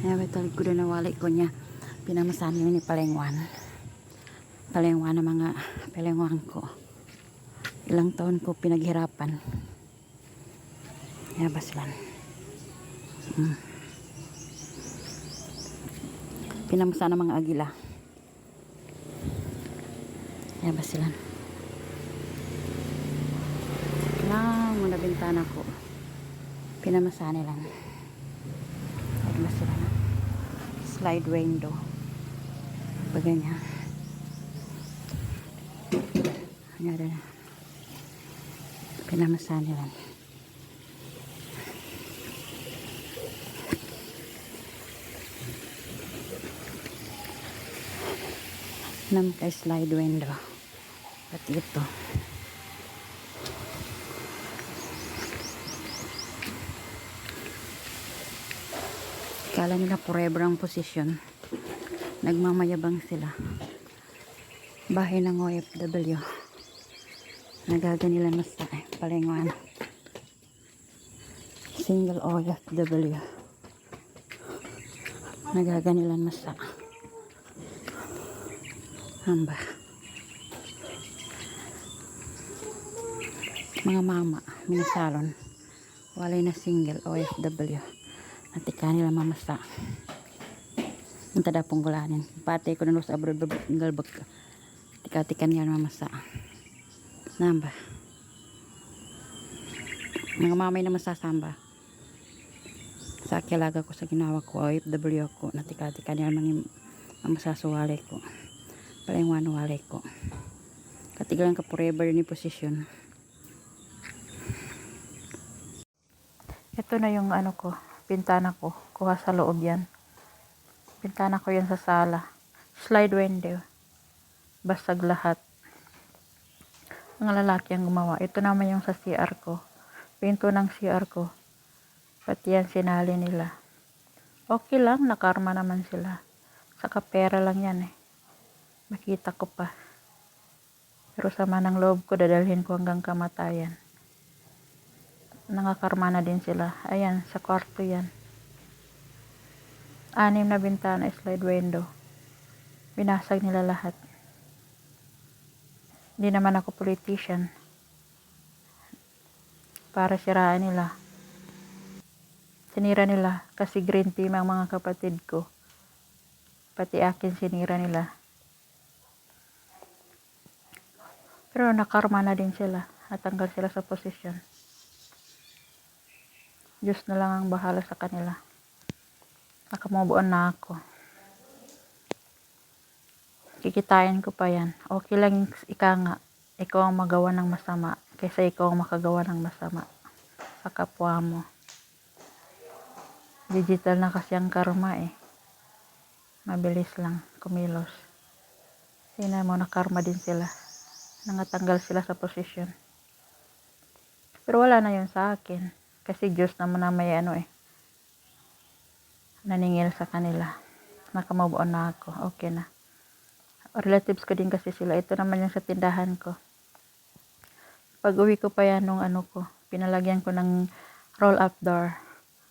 Ayan, betul ko na nawali ko niya. Pinamasan yun ni Palengwan. Palengwan na mga palengwan ko. Ilang taon ko pinaghirapan. Ayan ba sila? Pinamasan ng mga agila. Ayan ba sila? Na muna bintana ko. Pinamasan nila. Ayan ba sila? Slide window. Baganya. Ayan na. Pinamasan nila. Kay slide window. At ito. Kala nila forever ang posisyon. Nagmamayabang sila. Bahay ng OFW. Nagaganilan mas sa Palengwan. Single OFW. Nagaganilan mas sa hamba. Mga mama, minisalon. Walay na single OFW. Natika nila mamasa. Munta da pong gulanin. Pati ko na sa abroad galbag. Tika-tika niya mamasa. Namba. Mga mamay na masasamba. Sa akilaga ko sa ginawa ko, OFW ko. Natika-tika niya mamasa sa walay ko. Palengwan walay ko. Katigalan ka forever ni posisyon. Ito na yung ano ko. Pintana ko. Kuha sa loob yan. Pintana ko yan sa sala. Slide window. Basag lahat. Mga lalaki ang gumawa. Ito naman yung sa CR ko. Pinto ng CR ko. Pati yan sinali nila. Okay lang. Nakarma naman sila. Saka pera lang yan eh. Makita ko pa. Pero sama ng loob ko. Dadalhin ko hanggang kamatayan. Nangakarma na din sila. Ayan, sa kwarto yan. 6 na bintana, slide window. Binasag nila lahat. Hindi naman ako politician. Para siraan nila. Sinira nila kasi green team ang mga kapatid ko. Pati akin sinira nila. Pero nakarma na din sila. Natanggal sila sa posisyon. Diyos na lang ang bahala sa kanila. Nakamubuan na ako. Kikitain ko pa yan. Okay lang ika nga. Ikaw ang magawa ng masama. Kaysa ikaw ang makagawa ng masama. Sa kapwa mo. Digital na kasi ang karma eh. Mabilis lang. Kumilos. Sina mo nakarma din sila. Nangatanggal sila sa posisyon. Pero wala na yun sa akin. Kasi Diyos naman na may ano eh. Naningil sa kanila. Nakamubuan na ako. Okay na. Relatives ko din kasi sila. Ito naman yung sa tindahan ko. Pag uwi ko pa yan nung ano ko. Pinalagyan ko ng roll up door.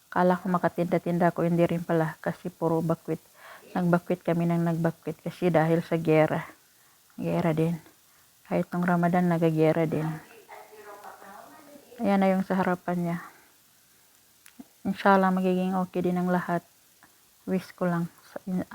Kala ko makatinda-tinda ko. Hindi rin pala. Kasi puro bakwit. Nagbakwit kami ng nagbakwit. Kasi dahil sa gera. Gera din. Kahit nung Ramadan nagagera din. Ayan na yung sa harapan niya. Inshallah magiging okay din ang lahat. Wish ko lang sa amin.